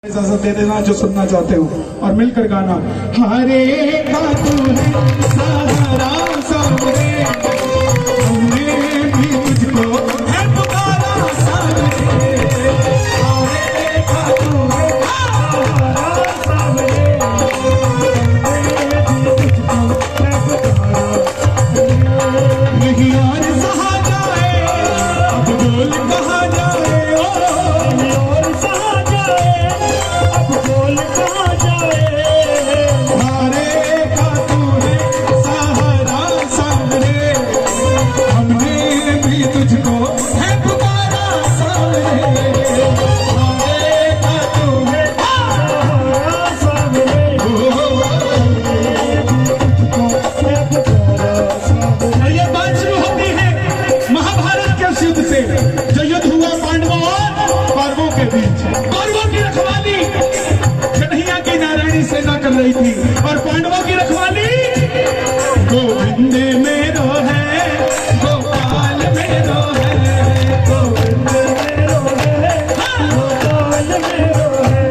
इजाजत दे देना जो सुनना चाहते हो और मिलकर गाना। हरे खातू है सहारा सामने, हमने भी तुझको है पुकारा सामने। हरे खातू है सहारा सामने, हमने भी तुझको है पुकारा। नहीं और सहा जाए अब बोल कहा जाए, जो युद्ध हुआ पांडवों और कौरवों के बीच। कौरवों की रखवाली कन्हैया की नारायणी सेना कर रही थी और पांडवों की रखवाली गोविंद मेरो है, गोपाल मेरो है, गोविंद मेरो है, गोपाल मेरो है,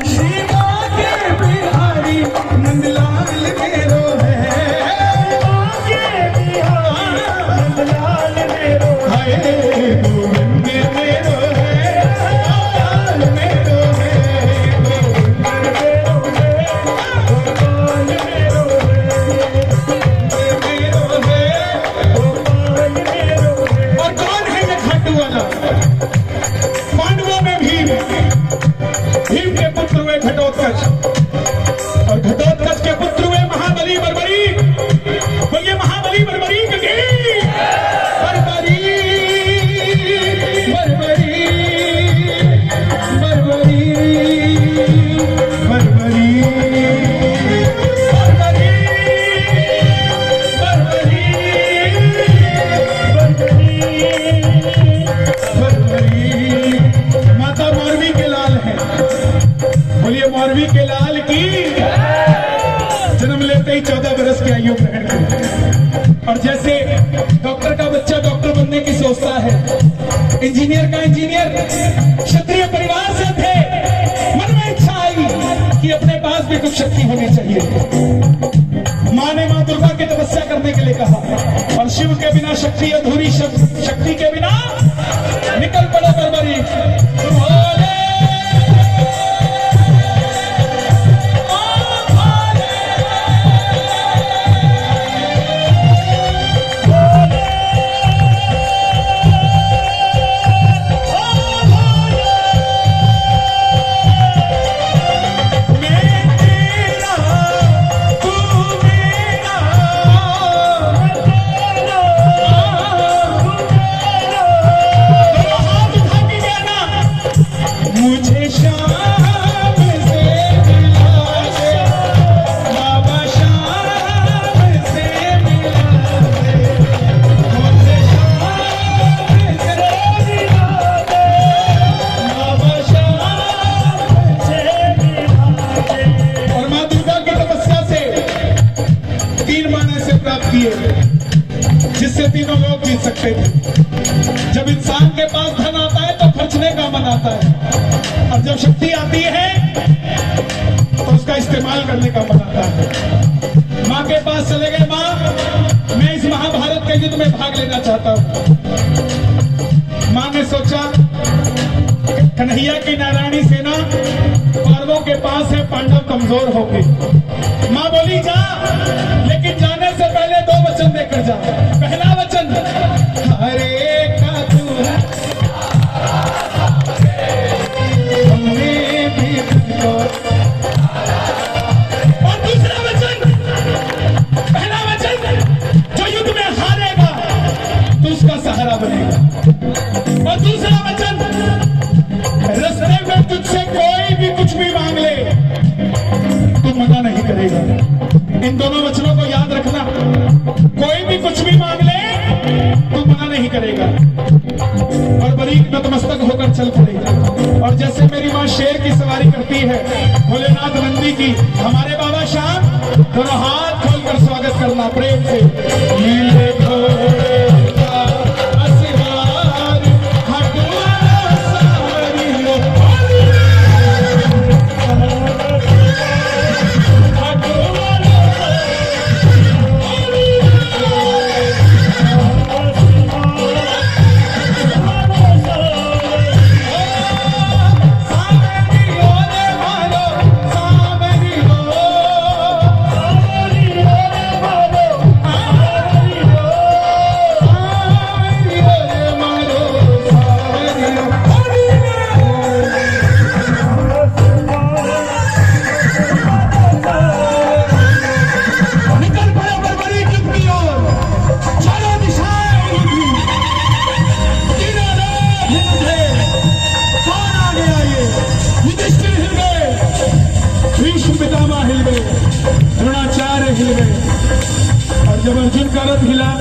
शिवा के बिहारी नंदलाल मेरो है, के बिहारी नंदलाल मेरो है। पांडवों में भीम के पुत्र हुए घटोत्कच और घटोत्कच के पुत्र हुए महाबली बर्बरी। बोलिए महाबली बर्बरी की बर्बरी बर्बरी बर्बरी बर्बरी मौरवी के लाल की जन्म लेते ही 14 बरस की आयु ग्रहण की। और जैसे डॉक्टर का बच्चा डॉक्टर बनने की सोचता है, इंजीनियर का इंजीनियर, क्षत्रिय परिवार से थे, मन में इच्छा आई कि अपने पास भी कुछ शक्ति होनी चाहिए। माँ ने माँ दुर्गा की तपस्या करने के लिए कहा और शिव के बिना शक्ति अधूरी, शक्ति के बिना निकल पड़ो बर्बरी। जिससे तीनों लोग जीत सकते थे। जब इंसान के पास धन आता है तो खर्चने का मन आता है, और जब शक्ति आती है तो उसका इस्तेमाल करने का मन आता है। माँ के पास चले गए, माँ मैं इस महाभारत के युद्ध में भाग लेना चाहता हूँ। माँ ने सोचा कन्हैया की नारायणी सेना कौरवों के पास है, पांडव कमजोर हो गए। माँ बोली जा, लेकिन जाने से पहले 2 वचन देकर जा। पहला वचन हरे का तू है, हमने भी तुझको। और दूसरा वचन, पहला वचन जो युद्ध में हारेगा तो उसका सहारा बनेगा। और दूसरा वचन रास्ते में तुझसे कोई भी कुछ भी मांग ले तो मना नहीं करेगा। इन दोनों वचनों को याद रखना। कोई भी कुछ भी मांग ले तो मना नहीं करेगा। और बड़ी नतमस्तक होकर चल पड़ेगा। और जैसे मेरी माँ शेर की सवारी करती है, भोलेनाथ नंदी की, हमारे बाबा श्याम दोनों हाथ खोलकर स्वागत करना प्रेम से। भीष्म पितामह हिल गए, द्रोणाचार्य हिल गए। और जब अर्जुन का रथ हिला,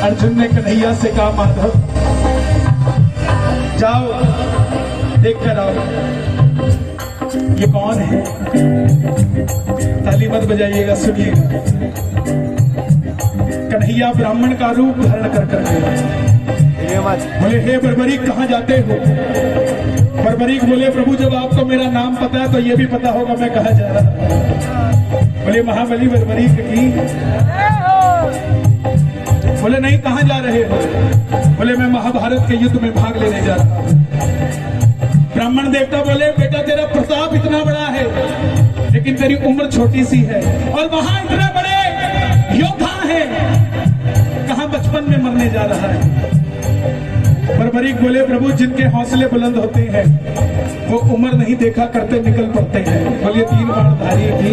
अर्जुन ने कन्हैया से कहा, माधव जाओ देख कर आओ ये कौन है। ताली मत बजाइएगा, सुनिएगा। कन्हैया ब्राह्मण का रूप धारण कर करके बोले, हे बर्बरीक कहाँ जाते हो। बर्बरीक बोले, प्रभु जब आपको मेरा नाम पता है तो ये भी पता होगा मैं कहाँ जा रहा हूं। बोले, महाबली बर्बरीक की। बोले, नहीं कहाँ जा रहे हो। बोले, मैं महाभारत के युद्ध में भाग लेने जा रहा हूं। ब्राह्मण देवता बोले, बेटा तेरा प्रताप इतना बड़ा है लेकिन तेरी उम्र छोटी सी है और वहां इतने बड़े योद्धा हैं, कहां बचपन में मरने जा रहा है। बर्बरीक बोले, प्रभु जिनके हौसले बुलंद होते हैं वो उम्र नहीं देखा करते निकल पड़ते हैं। बोलिए, 3 बाणधारी की।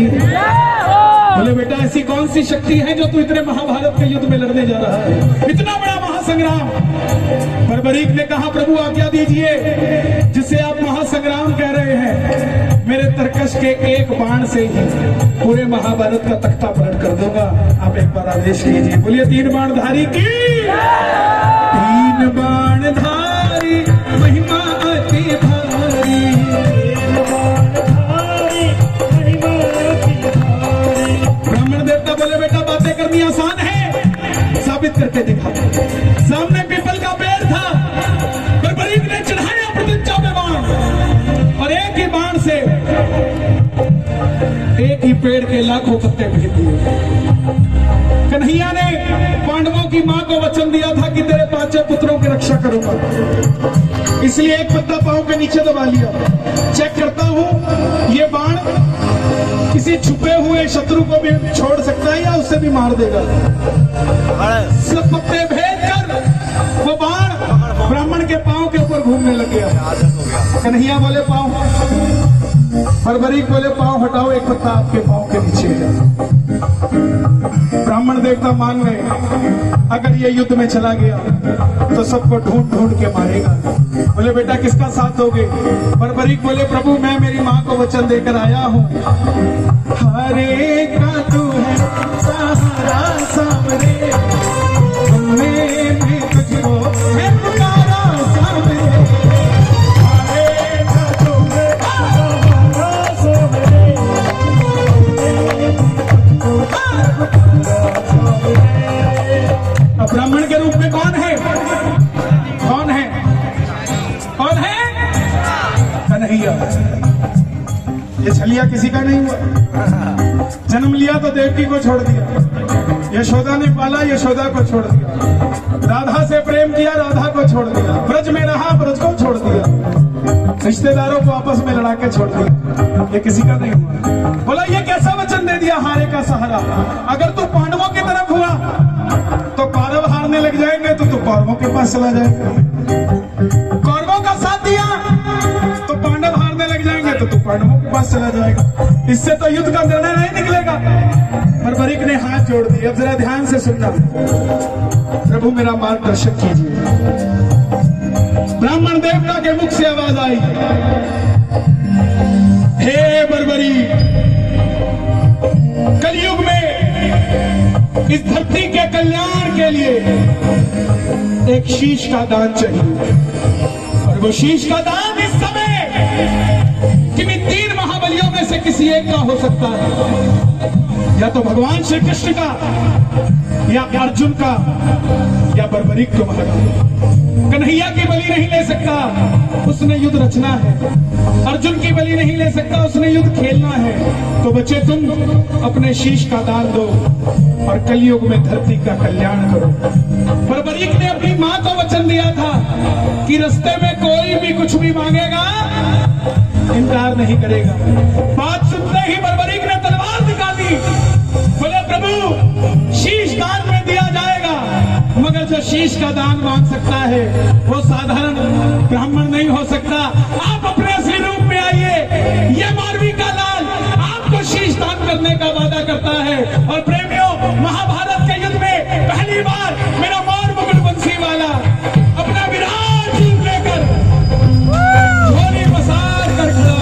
बोले, बेटा ऐसी कौन सी शक्ति है जो तू इतने महाभारत के युद्ध में लड़ने जा रहा है, इतना बड़ा महासंग्राम। बर्बरीक ने कहा, प्रभु आज्ञा दीजिए, जिसे आप महासंग्राम कह रहे हैं मेरे तरकश के एक बाण से ही पूरे महाभारत का तख्ता पलट कर दूंगा। आप एक बार आदेश कीजिए। बोलिए, 3 बाणधारी की। 3 बाणधारी महिमा अति भारी, ब्राह्मण देवता बोले, बेटा बातें करनी आसान है, साबित करके दिखा। सामने पीपल का पेड़ था, बर्बरीक ने चढ़ाया प्रतिज्ञा पे बाण और एक ही बाण से एक ही पेड़ के लाखों पत्ते भेज दिए। कन्हैया ने पांडवों की मां को वचन दिया था कि तेरे 5 पुत्रों की रक्षा करूंगा, इसलिए एक पत्ता पांव के नीचे दबा लिया। चेक करता हूं ये बाण किसी छुपे हुए शत्रु को भी छोड़ सकता है या उससे भी मार देगा। सब पत्ते भेज कर वो बाण ब्राह्मण के पांव के ऊपर घूमने लग गया। कन्हैया बोले, पांव। बर्बरीक बोले, पांव हटाओ, एक पत्ता आपके पांव के नीचे है। ब्राह्मण देवता मान गए, अगर ये युद्ध में चला गया तो सबको ढूंढ ढूंढ के मारेगा। बोले, बेटा किसका साथ दोगे। बर्बरीक बोले, प्रभु मैं मेरी माँ को वचन देकर आया हूँ, हरे का तू है सहारा सामने, हमें भी तुझको है पुकारा सामने। हरे का तू है सहारा सामने, अब ब्राह्मण के रूप में कौन है, कौन है, कौन है। कन्हैया। ये छलिया किसी का नहीं हुआ। जन्म लिया तो देवकी को छोड़ दिया, यशोदा ने पाला, यशोदा को छोड़ दिया। राधा से प्रेम किया, राधा को छोड़ दिया। ब्रज में रहा, ब्रज को छोड़ दिया। रिश्तेदारों को आपस में लड़ा के छोड़ दिया। ये किसी का नहीं हुआ। बोला, ये कैसा वचन दे दिया, हारे का सहारा। अगर तू पांडवों की तरफ हुआ तो कौरव हारने लग जाएंगे तो तू कौरवों के पास चला जाएगा। कौरवों का साथ दिया तो पांडव हारने लग जाएंगे तो तू पांडवों के पास चला जाएगा। इससे तो युद्ध का निर्णय नहीं निकलेगा। बर्बरीक ने हाथ जोड़ दिए। अब जरा ध्यान से सुनना, प्रभु मेरा मार्गदर्शन कीजिए। ब्राह्मण देवता के मुख से आवाज आई, हे बर्बरीक, कलयुग में इस धरती के कल्याण के लिए एक शीश का दान चाहिए, और वो शीश का दान इस समय किन्हीं 3 महाबलियों में से किसी एक का हो सकता है, या तो भगवान श्री कृष्ण का, या अर्जुन का, या बर्बरीक तुम्हारा। कन्हैया की बलि नहीं ले सकता, उसने युद्ध रचना है। अर्जुन की बलि नहीं ले सकता, उसने युद्ध खेलना है। तो बच्चे तुम अपने शीश का दान दो और कलयुग में धरती का कल्याण करो। बर्बरीक ने अपनी मां को वचन दिया था कि रास्ते में कोई भी कुछ भी मांगेगा इनकार नहीं करेगा। बात सुनते ही बर्बरीक ने तलवार निकाली। बोले, प्रभु शीश दान में दिया जाएगा, मगर जो शीश का दान मांग सकता है वो साधारण ब्राह्मण नहीं हो सकता। आप अपने असली रूप में आइए। ये मारवी का लाल आपको शीश दान करने का वादा करता है। और प्रेमियों, महाभारत के युद्ध में पहली बार मेरा मोर मुकुट बंसी वाला अपना विराट रूप लेकर झोली पसार कर खड़ा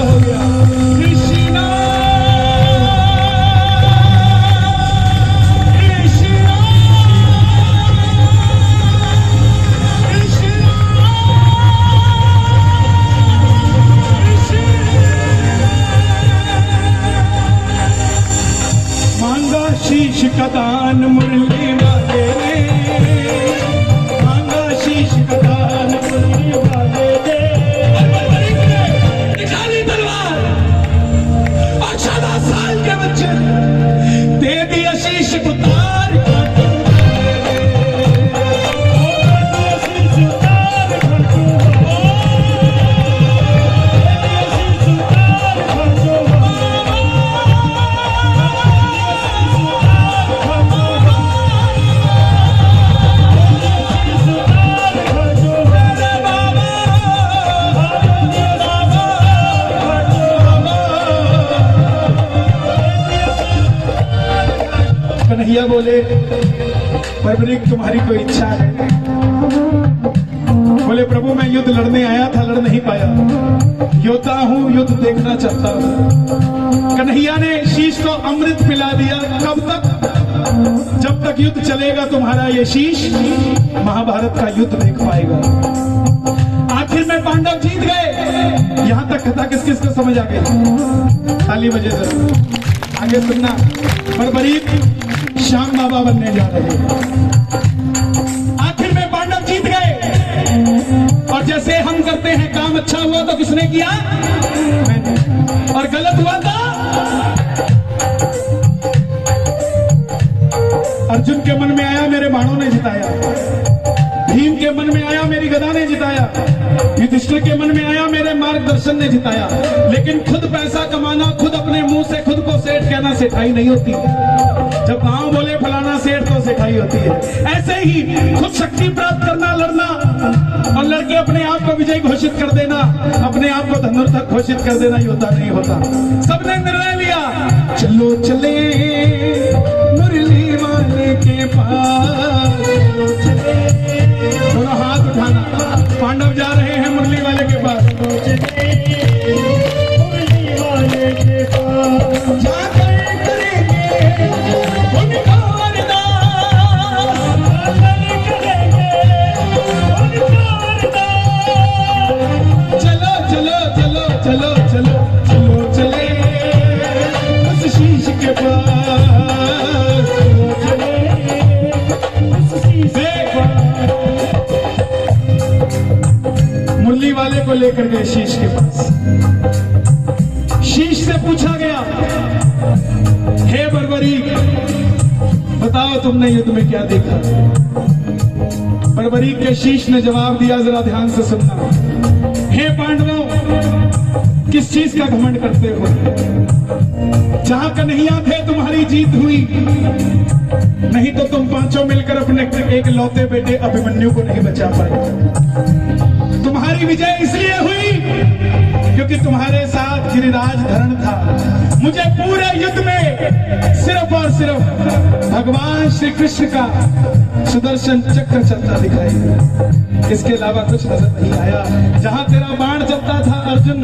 का दान मुरली वाले ने, मांगा शीश का दान मुरली वाले ने। निकाली तलवार और 14 साल के बच्चे दे दिया शीश उतार। कन्हैया बोले, परवरिक तुम्हारी कोई इच्छा है? बोले, प्रभु मैं युद्ध लड़ने आया था, लड़ नहीं पाया, योद्धा हूं, युद्ध देखना चाहता हूं। कन्हैया ने शीश को अमृत पिला दिया। कब तक? जब तक युद्ध चलेगा तुम्हारा ये शीश महाभारत का युद्ध देख पाएगा। आखिर में पांडव जीत गए। यहां तक कथा किस किस को समझ आ गई? ताली बजे जरूर। आगे सुनना। परवरिक श्याम बाबा बनने जा रहे हैं। आखिर में पांडव जीत गए। और जैसे हम करते हैं, काम अच्छा हुआ तो किसने किया? मैंने। और गलत हुआ तो अर्जुन के मन में आया, मेरे बाणों ने जिताया। भीम के मन में आया, मेरी गदा ने जिताया। युधिष्ठिर के मन में आया, मेरे मार्गदर्शन ने जिताया। लेकिन खुद पैसा कमाना, खुद अपने मुंह से खुद को सेठ कहना सेठाई नहीं होती। जब गांव बोले फलाना सेठ तो सेठाई होती है। ऐसे ही खुद शक्ति प्राप्त करना, लड़ना और लड़के अपने आप को विजय घोषित कर देना, अपने आप को धनुर्धर घोषित कर देना योद्धा नहीं होता। सबने निर्णय लिया, चलो चले मुरली वाले के पास। दोनों हाथ उठाना। पांडव जा रहे हैं मुरली वाले के पास। मुरली वाले के पास जाकर करेंगे उनका वरदान, करेंगे उनका वरदान। चलो चलो चलो चलो चलो चलो चले उस शीश के पास, चले उस शीश के पास। मुरली वाले को लेकर गए शीश के पास। शीश से पूछा गया, हे परवरिक बताओ तुमने युद्ध में क्या देखा? परवरिक के शीश ने जवाब दिया, जरा ध्यान से सुनना। हे पांडवों, किस चीज का घमंड करते हो? जहां कन्हैया थे तुम्हारी जीत हुई, नहीं तो तुम पांचों मिलकर अपने एक लौते बेटे अभिमन्यु को नहीं बचा पाए। तुम्हारी विजय इसलिए हुई क्योंकि तुम्हारे साथ गिरिराज धरण था। मुझे पूरे युद्ध में सिर्फ और सिर्फ भगवान श्री कृष्ण का सुदर्शन चक्र चलता दिखाई दिया, इसके अलावा कुछ नजर नहीं आया। जहां तेरा बाण चलता था अर्जुन,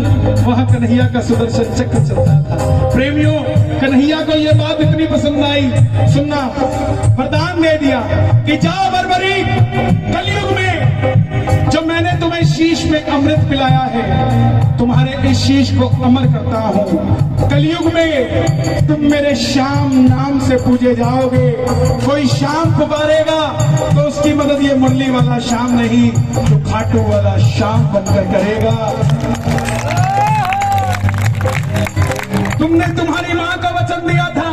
वहां कन्हैया का सुदर्शन चक्र चलता था। प्रेमियों, कन्हैया को यह बात इतनी पसंद आई, सुनना, वरदान दे दिया कि जाओ परवरिक, कलयुग में जो मैंने तुम्हें शीश में अमृत पिलाया है, तुम्हारे इस शीश को अमर करता हूं। कलयुग में तुम मेरे श्याम नाम से पूजे जाओगे। कोई श्याम पुकारेगा तो उसकी मदद ये मुरली वाला श्याम नहीं, तो खाटू वाला श्याम बनकर करेगा। तुमने तुम्हारी मां को वचन दिया था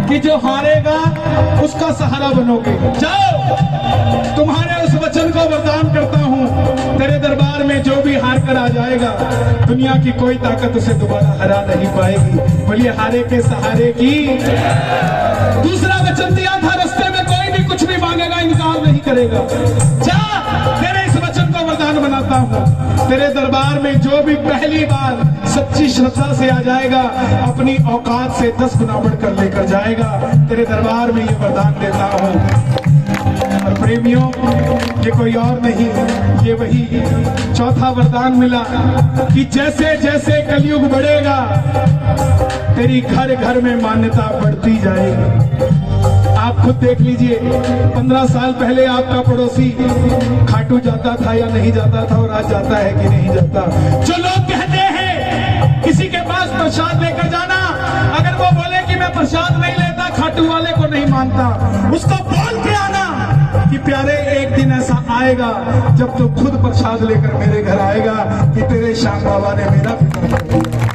कि जो हारेगा उसका सहारा बनोगे। जाओ, तुम्हारे उस वचन को वरदान करता हूं, तेरे दरबार में जो भी हार कर आ जाएगा, दुनिया की कोई ताकत उसे दोबारा हरा नहीं पाएगी। बोलिए हारे के सहारे की। दूसरा वचन दिया था, रास्ते में कोई भी कुछ भी मांगेगा इनकार नहीं करेगा। जा, तेरे इस वचन को वरदान बनाता हूं, तेरे दरबार में जो भी पहली बार सच्ची श्रद्धा से आ जाएगा, अपनी औकात से 10 गुना बढ़कर लेकर जाएगा। तेरे दरबार में ये वरदान देता हूं। और प्रेमियों, ये कोई और नहीं, ये वही चौथा वरदान मिला कि जैसे जैसे कलयुग बढ़ेगा, तेरी घर घर में मान्यता बढ़ती जाएगी। आप खुद देख लीजिए, 15 साल पहले आपका पड़ोसी खाटू जाता था या नहीं जाता था, और आज जाता है कि नहीं जाता? जो लोग कहते हैं किसी के पास प्रसाद लेकर जाना, अगर वो बोले कि मैं प्रसाद नहीं लेता, खाटू वाले को नहीं उसको बोल के आना कि प्यारे एक दिन ऐसा आएगा जब तू खुद प्रसाद लेकर मेरे घर आएगा कि तेरे श्याम बाबा ने मेरा पिता कर दिया।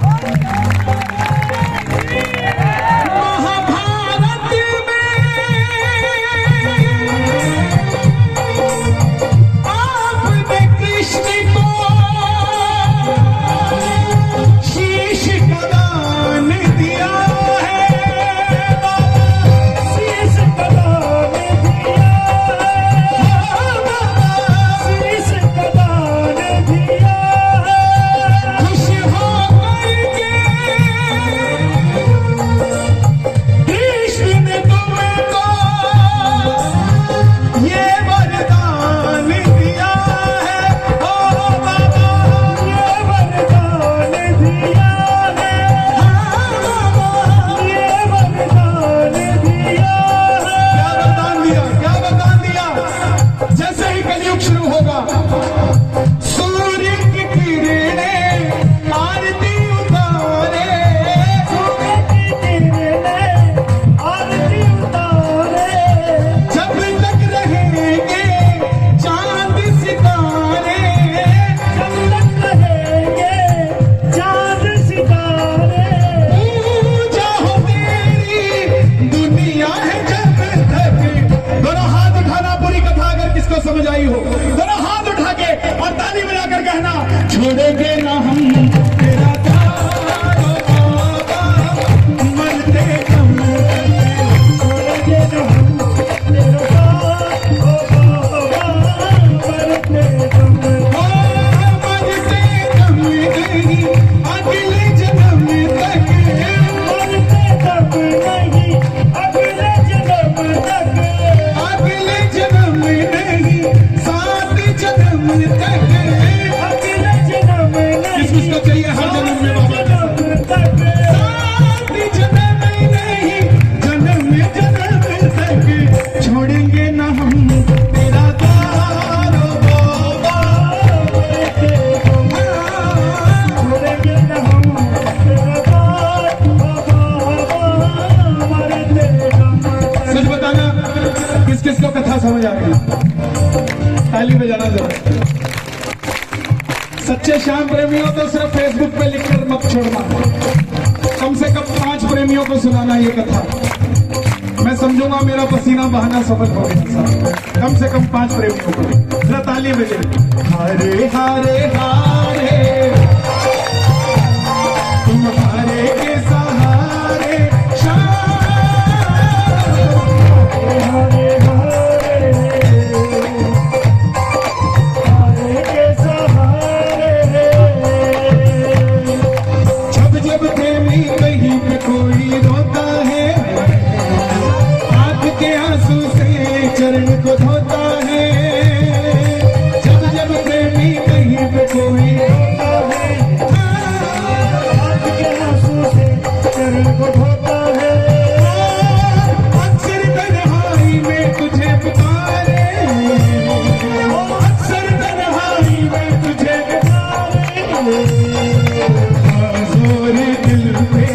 समझ आई हो दोनों हाथ उठा के और ताली बजाकर कहना, छोड़ेंगे ना हम तेरा मरते कम, छोड़ेंगे ना हम तेरा मरते कम, मरते कम नहीं अगले जन्म तक, मरते कम नहीं अगले जन्म तक, अगले जन्म नहीं सात जन्म तक, अगले जन्म नहीं किसको चाहिए हर जन्म में बाबा सात जन्म नहीं जन्म तक छोड़ेंगे ना हम तेरा तारो बाबा, छोड़ेंगे ना हम तेरा तारो। सच बताना किस किस को कथा समझ आ गई? ताली बजाना जरा। सच्चे श्याम प्रेमियों तो सिर्फ फेसबुक पे लिखकर मत छोड़ना, कम से कम 5 प्रेमियों को सुनाना ये कथा। मैं समझूंगा मेरा पसीना बहाना सफल हो गया। कम से कम 5 प्रेमियों को जरा ताली बजे। हारे हारे हारे तुम्हारे के सहारे श्याम, हारे कहीं पे कोई रोता है, आंख के आंसू से चरण को धोता है, जब जब प्रेमी कहीं पे कोई रोता है, आंख के आंसू से चरण को धोता है, अक्सर तन्हाई में तुझे पुकारे, अक्सर तन्हाई में तुझे पुकारे, जोरे दिल पे